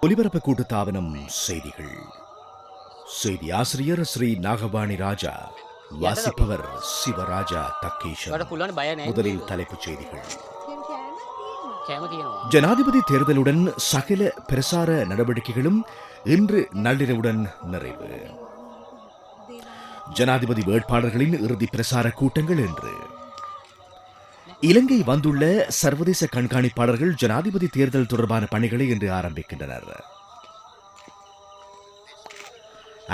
ஒலிபரப்பு கூட்டுத்தாபனம் செய்திகள். செய்தி ஆசிரியர் ஸ்ரீ நாகவாணி ராஜா, வாசிப்பவர் சிவராஜா தக்கேஷன். முதலில் தலைப்புச் செய்திகள். ஜனாதிபதி தேர்தலுடன் சகல பிரசார நடவடிக்கைகளும் இன்று நள்ளிரவுடன் நிறைவு. ஜனாதிபதி வேட்பாளர்களின் இறுதி பிரசார கூட்டங்கள் இன்று. இலங்கை வந்துள்ள சர்வதேச கண்காணிப்பாளர்கள் ஜனாதிபதி தேர்தல் தொடர்பான பணிகளை இன்று ஆரம்பிக்கின்றனர்.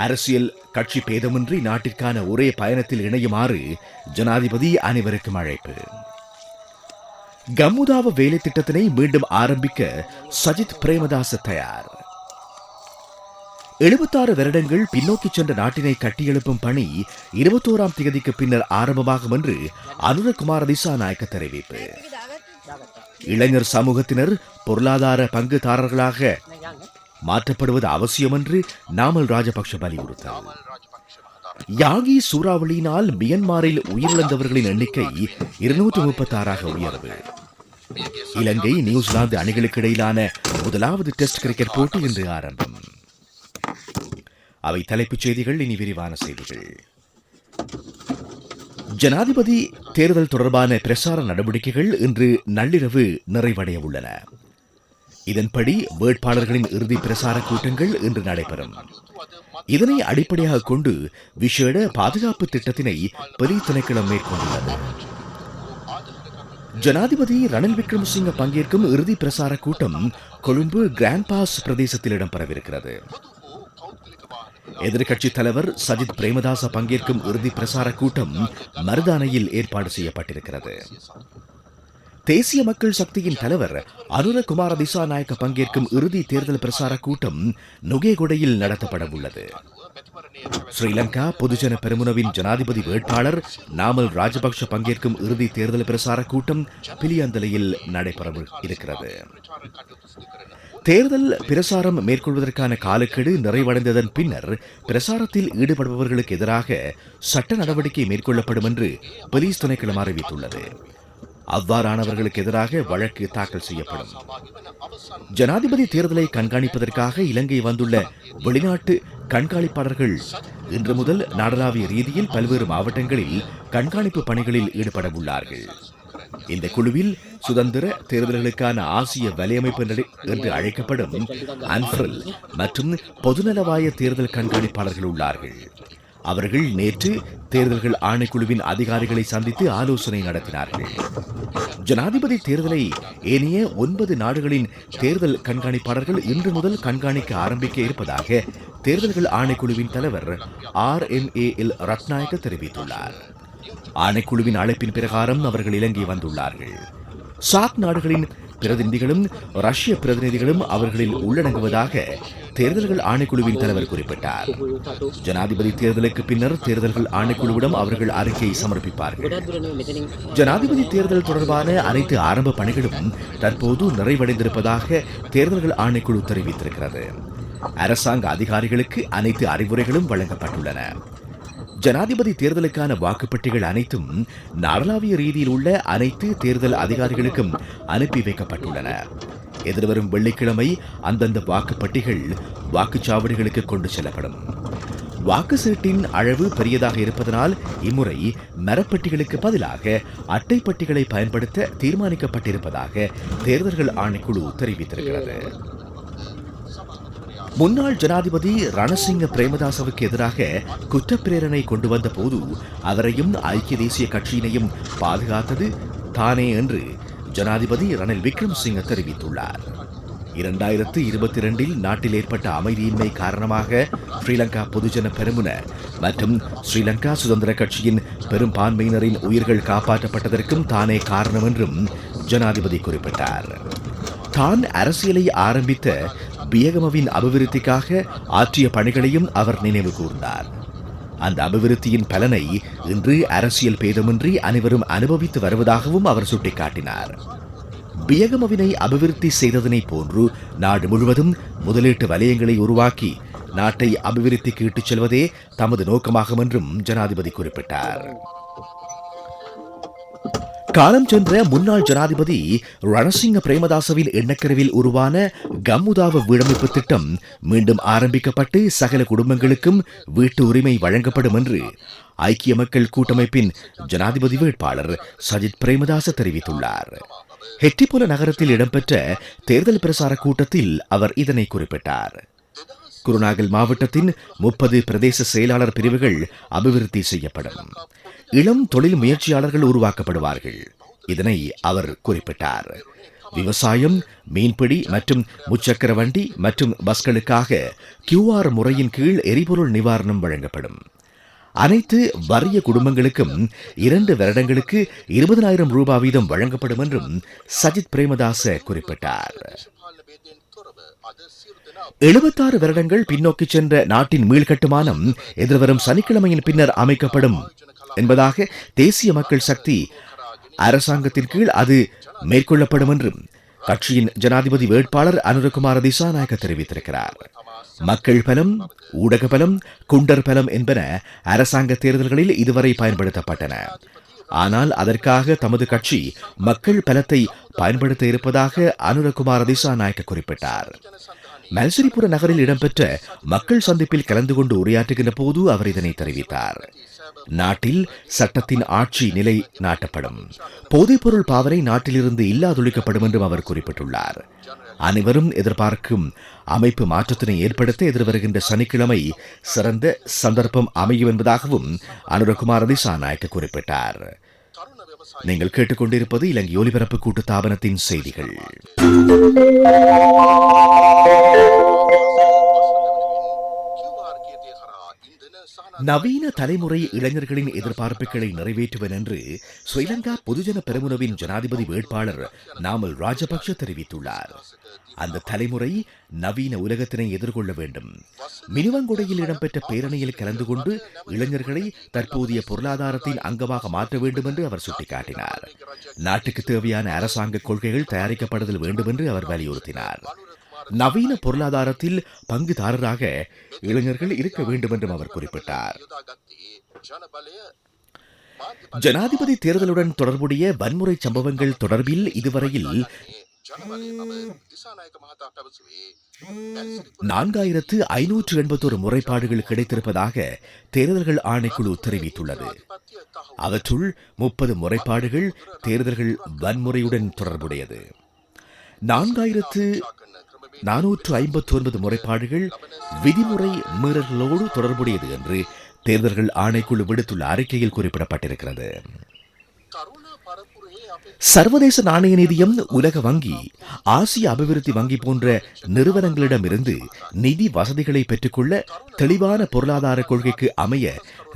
அரசியல் கட்சி பேதமின்றி நாட்டிற்கான ஒரே பயணத்தில் இணையுமாறு ஜனாதிபதி அனைவருக்கும் அழைப்பு. கம்முதாவ வேலை திட்டத்தினை மீண்டும் ஆரம்பிக்க சஜித் பிரேமதாச தயார். 76 வருடங்கள் பின்னோக்கி சென்ற நாட்டினை கட்டியெழுப்பும் பணி 21ஆம் தேதிக்கு பின்னர் ஆரம்பமாகும் என்று அனுரகுமார திசாநாயக்க தெரிவிப்பு. இளைஞர் சமூகத்தினர் பொருளாதார பங்குதாரர்களாக மாற்றப்படுவது அவசியம் என்று நாமல் ராஜபக்ஷ வலியுறுத்தல். யாகி சூறாவளியினால் மியன்மாரில் உயிரிழந்தவர்களின் எண்ணிக்கை 236ஆக உயர்வு. இலங்கை நியூசிலாந்து அணிகளுக்கு இடையிலான முதலாவது டெஸ்ட் கிரிக்கெட் போட்டி இன்று ஆரம்பம். அவை தலைப்புச் செய்திகள். இனி விரிவான செய்திகள். ஜனாதிபதி தேர்தல் தொடர்பான பிரசார நடவடிக்கைகள் இன்று நள்ளிரவு நிறைவடைய உள்ளன. இதன்படி வேட்பாளர்களின் இறுதி பிரசார கூட்டங்கள் இன்று நடைபெறும். இதனை அடிப்படையாக கொண்டு விசேட பாதுகாப்பு திட்டத்தினை போலீஸ் திணைக்களம் மேற்கொண்டுள்ளது. ஜனாதிபதி ரணில் விக்ரமசிங்க பங்கேற்கும் இறுதி பிரசார கூட்டம் கொழும்பு கிராண்ட் பாஸ் பிரதேசத்தில் இடம்பெறவிருக்கிறது. எதிர்க்கட்சித் தலைவர் சஜித் பிரேமதாச பங்கேற்கும் இறுதி பிரசார கூட்டம் மருதானையில் ஏற்பாடு செய்யப்பட்டிருக்கிறது. தேசிய மக்கள் சக்தியின் தலைவர் அனுரகுமார திசாநாயக்க பங்கேற்கும் இறுதி தேர்தல் பிரசார கூட்டம் நுகேகொடையில் நடத்தப்பட உள்ளது. ஸ்ரீலங்கா பொதுஜன பெரமுனவின் ஜனாதிபதி வேட்பாளர் நாமல் ராஜபக்ஷ பங்கேற்கும் இறுதி தேர்தல் பிரசார கூட்டம் பிலியந்தலையில் நடைபெற இருக்கிறது. தேர்தல் பிரசாரம் மேற்கொள்வதற்கான காலக்கெடு நிறைவடைந்ததன் பின்னர் பிரசாரத்தில் ஈடுபடுபவர்களுக்கு எதிராக சட்ட நடவடிக்கை மேற்கொள்ளப்படும் என்று போலீஸ் திணைக்களம் அறிவித்துள்ளது. அவ்வாறானவர்களுக்கு எதிராக வழக்கு தாக்கல் செய்யப்படும். ஜனாதிபதி தேர்தலை கண்காணிப்பதற்காக இலங்கை வந்துள்ள வெளிநாட்டு கண்காணிப்பாளர்கள் இன்று முதல் நாடளாவிய ரீதியில் பல்வேறு மாவட்டங்களில் கண்காணிப்பு பணிகளில் ஈடுபட உள்ளார்கள். இந்த குழுவில் சுதந்திர தேர்தல்களுக்கான ஆசிய வலையமைப்பு என்று அழைக்கப்படும் அன்ஃப்ரில் மற்றும் பொதுநலவாய தேர்தல் கண்காணிப்பாளர்கள் உள்ளார்கள். அவர்கள் நேற்று தேர்தல்கள் ஆணைக்குழுவின் அதிகாரிகளை சந்தித்து ஆலோசனை நடத்தினார்கள். ஜனாதிபதி தேர்தலை ஏனைய 9 நாடுகளின் தேர்தல் கண்காணிப்பாளர்கள் இன்று முதல் கண்காணிக்க ஆரம்பிக்க இருப்பதாக தேர்தல்கள் ஆணைக்குழுவின் தலைவர் RMAL ரத்நாயக்க தெரிவித்துள்ளார். ஆணைக்குழுவின் அழைப்பின் பிரகாரம் அவர்கள் இலங்கை வந்துள்ளார்கள். சாக் நாடுகளின் பிரதிநிதிகளும் ரஷ்ய பிரதிநிதிகளும் அவர்களில் உள்ளடங்குவதாக தேர்தல்கள் ஆணைக்குழுவின் தலைவர் குறிப்பிட்டார். ஜனாதிபதி தேர்தலுக்கு பின்னர் தேர்தல்கள் ஆணைக்குழுவிடம் அவர்கள் அறிக்கையை சமர்ப்பிப்பார்கள். ஜனாதிபதி தேர்தல் தொடர்பான அனைத்து ஆரம்ப பணிகளும் தற்போது நிறைவடைந்திருப்பதாக தேர்தல்கள் ஆணைக்குழு தெரிவித்திருக்கிறது. அரசாங்க அதிகாரிகளுக்கு அனைத்து அறிவுரைகளும் வழங்கப்பட்டுள்ளன. ஜனாதிபதி தேர்தலுக்கான வாக்குப்பட்டிகள் அனைத்தும் நாடளாவிய ரீதியில் உள்ள அனைத்து தேர்தல் அதிகாரிகளுக்கும் அனுப்பி வைக்கப்பட்டுள்ளன. எதிர்வரும் வெள்ளிக்கிழமை அந்தந்த வாக்குப்பட்டிகள் வாக்குச்சாவடிகளுக்கு கொண்டு செல்லப்படும். வாக்கு சீட்டின் அளவு பெரியதாக இருப்பதனால் இம்முறை மரப்பட்டிகளுக்கு பதிலாக அட்டைப்பட்டிகளை பயன்படுத்த தீர்மானிக்கப்பட்டிருப்பதாக தேர்தல்கள் ஆணைக்குழு தெரிவித்திருக்கிறது. முன்னாள் ஜனாதிபதி ரணசிங்க பிரேமதாசவுக்கு எதிராக குற்றப்பிரேரணை கொண்டு வந்த போது அவரையும் ஐக்கிய தேசிய கட்சியினையும் பாதுகாத்தது தானே என்று ஜனாதிபதி ரணில் விக்ரமசிங்க தெரிவித்துள்ளார். 2022 நாட்டில் ஏற்பட்ட அமைதியின்மை காரணமாக ஸ்ரீலங்கா பொதுஜன பெரமுன மற்றும் ஸ்ரீலங்கா சுதந்திர கட்சியின் பெரும்பான்மையினரின் உயிர்கள் காப்பாற்றப்பட்டதற்கும் தானே காரணம் என்றும் ஜனாதிபதி குறிப்பிட்டார். தான் அரசியலை ஆரம்பித்த பியகமவின் அபிவிருத்திக்காக ஆற்றிய பணிகளையும் அவர் நினைவு கூர்ந்தார். அந்த அபிவிருத்தியின் பலனை இன்று அரசியல் பேதமின்றி அனைவரும் அனுபவித்து வருவதாகவும் அவர் சுட்டிக்காட்டினார். பியகமவினை அபிவிருத்தி செய்ததனை போன்று நாடு முழுவதும் முதலீட்டு வலயங்களை உருவாக்கி நாட்டை அபிவிருத்திக்கு இட்டுச் செல்வதே தமது நோக்கமாகும் என்றும் ஜனாதிபதி குறிப்பிட்டார். காலம் சென்ற முன்னாள் ஜனாதிபதி ரணசிங்க பிரேமதாசவின் எண்ணக்கருவில் உருவான கம்முதாவ வீடமைப்பு திட்டம் மீண்டும் ஆரம்பிக்கப்பட்டு சகல குடும்பங்களுக்கும் வீட்டு உரிமை வழங்கப்படும் என்று ஐக்கிய மக்கள் கூட்டமைப்பின் ஜனாதிபதி வேட்பாளர் சஜித் பிரேமதாச தெரிவித்துள்ளார். ஹெட்டிபுல நகரத்தில் இடம்பெற்ற தேர்தல் பிரசார கூட்டத்தில் அவர் இதனை குறிப்பிட்டார். குருநாகல் மாவட்டத்தின் 30 பிரதேச செயலாளர் பிரிவுகள் அபிவிருத்தி செய்யப்படும். இளம் தொழில் முயற்சியாளர்கள் உருவாக்கப்படுவார்கள். இதனை அவர் குறிப்பிட்டார். விவசாயம், மீன்பிடி மற்றும் முச்சக்கர வண்டி மற்றும் பஸ்களுக்காக QR முறையின் கீழ் எரிபொருள் நிவாரணம் வழங்கப்படும். அனைத்து வறிய குடும்பங்களுக்கும் 2 வருடங்களுக்கு 20,000 ரூபாய் வீதம் வழங்கப்படும் என்றும் சஜித் பிரேமதாச குறிப்பிட்டார். 76 வருடங்கள் பின்னோக்கி சென்ற நாட்டின் மீள்கட்டுமானம் எதிர்வரும் சனிக்கிழமையின் பின்னர் அமைக்கப்படும் என்பதாக தேசிய மக்கள் சக்தி அரசாங்கத்தின் கீழ் அது மேற்கொள்ளப்படும் என்றும் கட்சியின் ஜனாதிபதி வேட்பாளர் அனுரகுமார திசாநாயக்க தெரிவித்திருக்கிறார். மக்கள் பலம், ஊடக பலம், குண்டர் பலம் என்பன அரசாங்க தேர்தல்களில் இதுவரை பயன்படுத்தப்பட்டன. ஆனால் அதற்காக தமது கட்சி மக்கள் பலத்தை பயன்படுத்த இருப்பதாக அனுரகுமார திசாநாயக்க குறிப்பிட்டார். மல்சிரிபுர நகரில் இடம்பெற்ற மக்கள் சந்திப்பில் கலந்து கொண்டு உரையாற்றுகின்ற போது அவர் இதனை தெரிவித்தார். நாட்டில் சட்டத்தின் ஆட்சி நிலை நாட்டப்படும். போதைப்பொருள் பாவனை நாட்டிலிருந்து இல்லாதொழிக்கப்படும் என்றும் அவர் குறிப்பிட்டுள்ளார். அனைவரும் எதிர்பார்க்கும் அமைப்பு மாற்றத்தினை ஏற்படுத்த எதிர்வருகின்ற சனிக்கிழமை சிறந்த சந்தர்ப்பம் அமையும் என்பதாகவும் அனுரகுமார திசாநாயக்க குறிப்பிட்டார். நீங்கள் கேட்டுக்கொண்டிருப்பது இலங்கை ஒலிபரப்பு கூட்டு தாபனத்தின் செய்திகள். நவீன தலைமுறை இளைஞர்களின் எதிர்பார்ப்புகளை நிறைவேற்றுவேன் என்று ஸ்ரீலங்கா பொதுஜன பெரமுனவின் ஜனாதிபதி வேட்பாளர் நாமல் ராஜபக்ஷ தெரிவித்துள்ளார். அந்த தலைமுறை நவீன உலகத்தினை எதிர்கொள்ள வேண்டும். மினுவங்கொடையில் இடம்பெற்ற பேரணியில் கலந்து கொண்டு இளைஞர்களை தற்போதைய பொருளாதாரத்தின் அங்கமாக மாற்ற வேண்டும் என்று அவர் சுட்டிக்காட்டினார். நாட்டுக்கு தேவையான அரசாங்க கொள்கைகள் தயாரிக்கப்படுதல் வேண்டும் என்று அவர் வலியுறுத்தினார். நவீன பொருளாதாரத்தில் பங்குதாரராக இளைஞர்கள் இருக்க வேண்டும் என்றும் அவர் குறிப்பிட்டார். ஜனாதிபதி தேர்தலுடன் தொடர்புடைய வன்முறை சம்பவங்கள் தொடர்பில் இதுவரையில் 4581 முறைப்பாடுகள் கிடைத்திருப்பதாக தேர்தல்கள் ஆணைக்குழு தெரிவித்துள்ளது. அவற்றுள் 30 முறைப்பாடுகள் தேர்தல்கள் வன்முறையுடன் தொடர்புடையது. 4459 முறைப்பாடுகள் விதிமுறை மீறல்களோடு தொடர்புடையது என்று தேர்தல்கள் ஆணைக்குழு விடுத்துள்ள அறிக்கையில் குறிப்பிடப்பட்டிருக்கிறது. சர்வதேச நாணய நிதியம், உலக வங்கி, ஆசிய அபிவிருத்தி வங்கி போன்ற நிறுவனங்களிடமிருந்து நிதி வசதிகளை பெற்றுக்கொள்ள தெளிவான பொருளாதார கொள்கைக்கு அமைய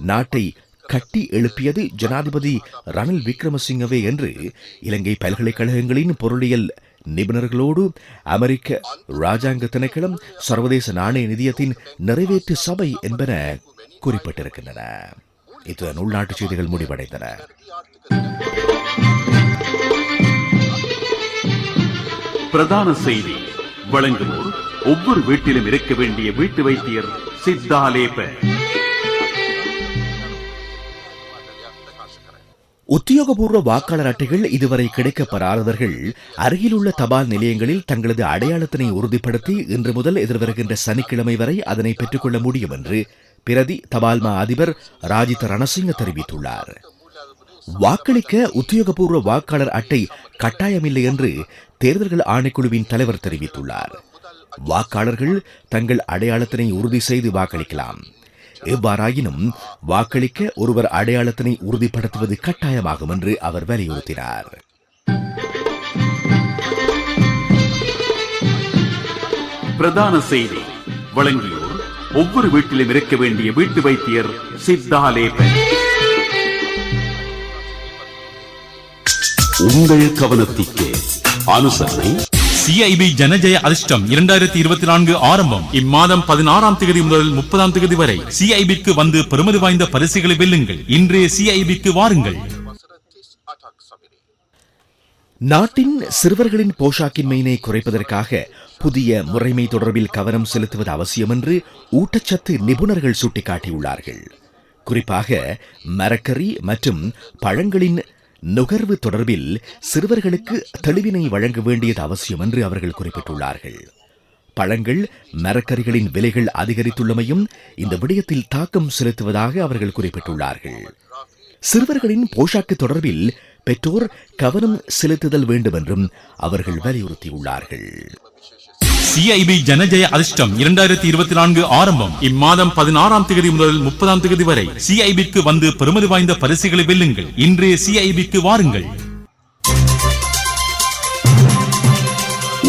நாட்டை கட்டி எழுப்பியது ஜனாதிபதி ரணில் விக்ரமசிங்கவே என்று இலங்கை பல்கலைக்கழகங்களின் பொருளியல் நிபுணர்களோடு அமெரிக்க ராஜாங்க திணைக்களம், சர்வதேச நாணய நிதியத்தின் நிறைவேற்று சபை என்பன குறிப்பிட்டிருக்கின்றன. இத்துடன் உள்நாட்டு செய்திகள் முடிவடைந்தன. பிரதான செய்தி வழங்குவோர் ஒவ்வொரு வீட்டிலும் இருக்க வேண்டிய வீட்டு வைத்தியர் சித்தாலேப. உத்தியோகபூர்வ வாக்காளர் அட்டைகள் இதுவரை கிடைக்கப்பெறாதவர்கள் அருகிலுள்ள தபால் நிலையங்களில் தங்களது அடையாளத்தினை உறுதிப்படுத்தி இன்று முதல் எதிர்வருகின்ற சனிக்கிழமை வரை அதனை பெற்றுக்கொள்ள முடியும் என்று பிரதி தபால்மா அதிபர் ராஜித ரணசிங்க தெரிவித்துள்ளார். வாக்களிக்க உத்தியோகபூர்வ வாக்காளர் அட்டை கட்டாயமில்லை என்று தேர்தல்கள் ஆணைக்குழுவின் தலைவர் தெரிவித்துள்ளார். வாக்காளர்கள் தங்கள் அடையாளத்தினை உறுதி செய்து வாக்களிக்கலாம். எவ்வாறாயினும் வாக்களிக்க ஒருவர் அடையாளத்தினை உறுதிப்படுத்துவது கட்டாயமாகும் என்று அவர் வலியுறுத்தினார். பிரதான செய்தி வழங்கியோர் ஒவ்வொரு வீட்டிலும் இருக்க வேண்டிய வீட்டு வைத்தியர் சித்தாலேபன். உங்கள் கவனத்திற்கு அனுசரணை சிஐபி ஜனஜய அதிர்ஷ்டம் 2024 ஆரம்பம். இம்மாதம் 16ஆம் தேதி முதல் 30ஆம் தேதி வரை சிஐபிக்கு வந்து பெருமதி வாய்ந்த பரிசுகளை வெல்லுங்கள். இன்றைய சிஐபிக்கு வாருங்கள். நாட்டின் சிறுவர்களின் போஷாக்கின்மையினை குறைப்பதற்காக புதிய முறைமை தொடர்பில் கவனம் செலுத்துவது அவசியம் என்று ஊட்டச்சத்து நிபுணர்கள் சுட்டிக்காட்டியுள்ளார்கள். குறிப்பாக மரக்கறி மற்றும் பழங்களின் நுகர்வு தொடர்பில் சிறுவர்களுக்கு தெளிவினை வழங்க வேண்டியது அவசியம் என்று அவர்கள் குறிப்பிட்டுள்ளார்கள். பழங்கள், மரக்கறிகளின் விலைகள் அதிகரித்துள்ளமையும் இந்த விடயத்தில் தாக்கம் செலுத்துவதாக அவர்கள் குறிப்பிட்டுள்ளார்கள். சிறுவர்களின் போஷாக்கு தொடர்பில் பெற்றோர் கவனம் செலுத்துதல் வேண்டும் என்றும் அவர்கள் வலியுறுத்தியுள்ளார்கள். சிஐபி ஜனஜய அதிர்ஷ்டம் 2024 ஆரம்பம். இம்மாதம் 16ஆம் தேதி முதல் 30ஆம் தேதி வரை சிஐபிக்கு வந்து பெறுமதி வாய்ந்த பரிசுகளை வெல்லுங்கள். இன்றைய சிஐபிக்கு வாருங்கள்.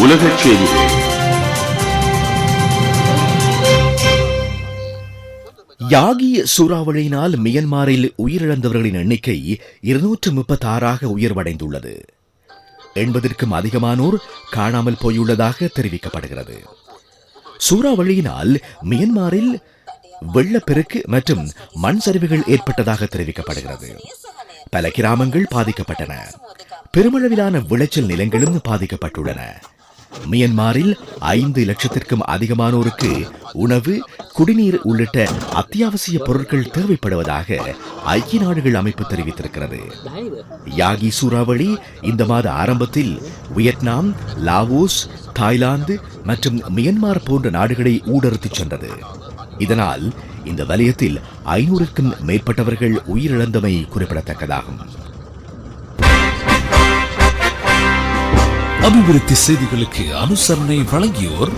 உலகச் செய்திகள். யாகி சூறாவளியினால் மியன்மாரில் உயிரிழந்தவர்களின் எண்ணிக்கை 236ஆக உயர்வடைந்துள்ளது. 80க்கும் அதிகமானோர் காணாமல் போயுள்ளதாக தெரிவிக்கப்படுகிறது. சூறாவளியினால் மியன்மாரில் வெள்ளப்பெருக்கு மற்றும் மண் சரிவுகள் ஏற்பட்டதாக தெரிவிக்கப்படுகிறது. பல கிராமங்கள் பாதிக்கப்பட்டன. பெருமளவிலான விளைச்சல் நிலங்களும் பாதிக்கப்பட்டுள்ளன. மியன்மாரில் 5 லட்சத்திற்கும் அதிகமானோருக்கு உணவு, குடிநீர் உள்ளிட்ட அத்தியாவசிய பொருட்கள் தேவைப்படுவதாக ஐக்கிய நாடுகள் அமைப்பு தெரிவித்திருக்கிறது. யாகி சூறாவளி இந்த மாத ஆரம்பத்தில் வியட்நாம், லாவோஸ், தாய்லாந்து மற்றும் மியன்மார் போன்ற நாடுகளை ஊடறுத்துச் சென்றது. இதனால் இந்த வலயத்தில் 500க்கும் மேற்பட்டவர்கள் உயிரிழந்தமை குறிப்பிடத்தக்கதாகும். அபிவிருத்தி செய்திகளுக்கு அனுசரணை வழங்கியோர்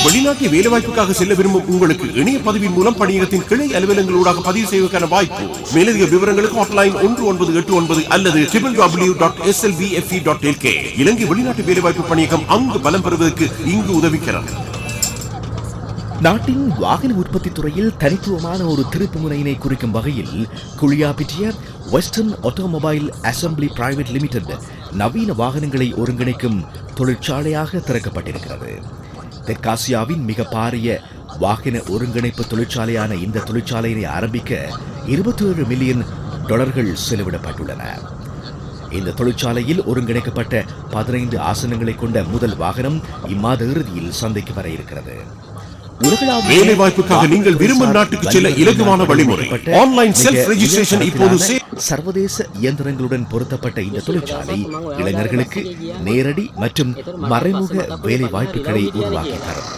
வெளிநாட்டு வேலைவாய்ப்புக்காக செல்ல விரும்பும் உங்களுக்கு இணைய பதிவின் மூலம் பணியகத்தின் கிளை அலுவலகங்களூடாக பதிவு செய்வதற்கான வாய்ப்பு. மேலதிக விவரங்களுக்கு ஹாட்லைன் 1989 அல்லது www.slvfe.lk. இலங்கை வெளிநாட்டு வேலைவாய்ப்பு பணியகம் அங்கு பலம் பெறுவதற்கு இங்கு உதவிக்கிறார். நாட்டின் வாகன உற்பத்தி துறையில் தனித்துவமான ஒரு திருப்பு முனையினை குறிக்கும் வகையில் Kuliyapitiya western automobile assembly private limited நவீன வாகனங்களை ஒருங்கிணைக்கும் தொழிற்சாலையாக திறக்கப்பட்டிருக்கிறது. தெற்காசியாவின் மிக பாரிய வாகன ஒருங்கிணைப்பு தொழிற்சாலையான இந்த தொழிற்சாலையை ஆரம்பிக்க $27 மில்லியன் செலவிடப்பட்டுள்ளன. இந்த தொழிற்சாலையில் ஒருங்கிணைக்கப்பட்ட 15 ஆசனங்களை கொண்ட முதல் வாகனம் இம்மாத இறுதியில் சந்தைக்கு வர இருக்கிறது. வேலை வாய்ப்புக்காக நீங்கள் விரும்பும் நாட்டுக்கு செல்ல இலகுவான வழிமுறை. ஆன்லைன் செல்ஃப் ரெஜிஸ்ட்ரேஷன் இப்போது சர்வதேச இயந்திரங்களுடன் பொருத்தப்பட்ட இந்த தொழிற்சாலை இளைஞர்களுக்கு நேரடி மற்றும் மறைமுக வேலை வாய்ப்புகளை உருவாக்கி தரும்.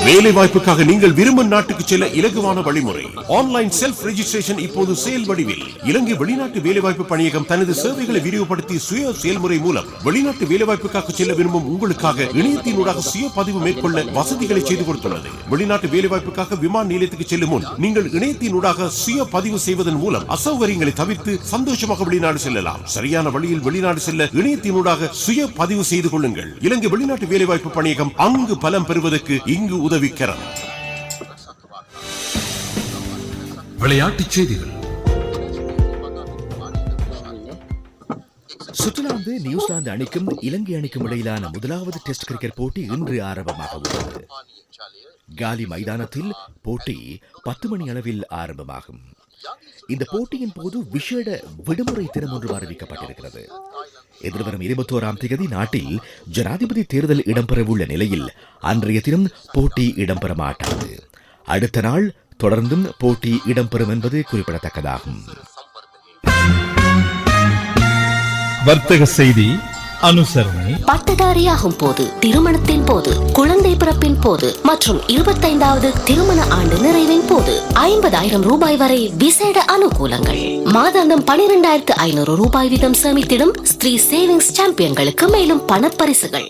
வேலை வாய்ப்புக்காக நீங்கள் விரும்பும் நாட்டுக்கு செல்ல இலகுவான வழிமுறை. ஆன்லைன் செல்ஃப் ரெஜிஸ்ட்ரேஷன் இப்போது செயல் வடிவில். இலங்கை வெளிநாட்டு வேலைவாய்ப்பு பணியகம் தனது சேவைகளை விரிவுபடுத்தி சுய செயல்முறை மூலம் வெளிநாட்டு வேலைவாய்ப்புக்காக செல்ல விரும்பும் உங்களுக்காக இணையத்தினூடாக சுய பதிவு மேற்கொள்ள வசதிகளை செய்து கொடுத்துள்ளது. வெளிநாட்டு வேலைவாய்ப்புக்காக விமான நிலையத்துக்கு செல்லும் முன் நீங்கள் இணையத்தினூடாக சுய பதிவு செய்வதன் மூலம் அசௌகரியங்களை தவிர்த்து சந்தோஷமாக வெளிநாடு செல்லலாம். சரியான வழியில் வெளிநாடு செல்ல இணையத்தினூடாக சுய பதிவு செய்து கொள்ளுங்கள். இலங்கை வெளிநாட்டு வேலைவாய்ப்பு பணியகம் அங்கு பலம் பெறுவதற்கு இங்கு உதவிக்கிறார். விளையாட்டுச் செய்திகள். சுவிட்சர்லாந்து நியூசிலாந்து அணிக்கும் இலங்கை அணிக்கும் இடையிலான முதலாவது டெஸ்ட் கிரிக்கெட் போட்டி இன்று ஆரம்பமாக உள்ளது. காலி மைதானத்தில் போட்டி 10 மணி அளவில் ஆரம்பமாகும். இந்த போட்டியின் போது விசேட விடுமுறை தினம் ஒன்று அறிவிக்கப்பட்டிருக்கிறது. எதிர்வரும் 21ஆம் தேதி நாட்டில் ஜனாதிபதி தேர்தல் இடம்பெறவுள்ள நிலையில் அன்றைய தினம் போட்டி இடம்பெற மாட்டாது. அடுத்த நாள் தொடர்ந்தும் போட்டி இடம்பெறும் என்பது குறிப்பிடத்தக்கதாகும். வர்த்தக செய்தி அனுசரணை. பட்டதாரியாகும் போது, திருமணத்தின் போது, குழந்தை பிறப்பின் போது மற்றும் 25வது திருமண ஆண்டு நிறைவின் போது 50,000 ரூபாய் வரை விசேட அனுகூலங்கள். மாதாந்தம் 12,500 ரூபாய் வீதம் சேமித்திடும் ஸ்ரீ சேவிங்ஸ் சாம்பியன்களுக்கு மேலும் பணப்பரிசுகள்.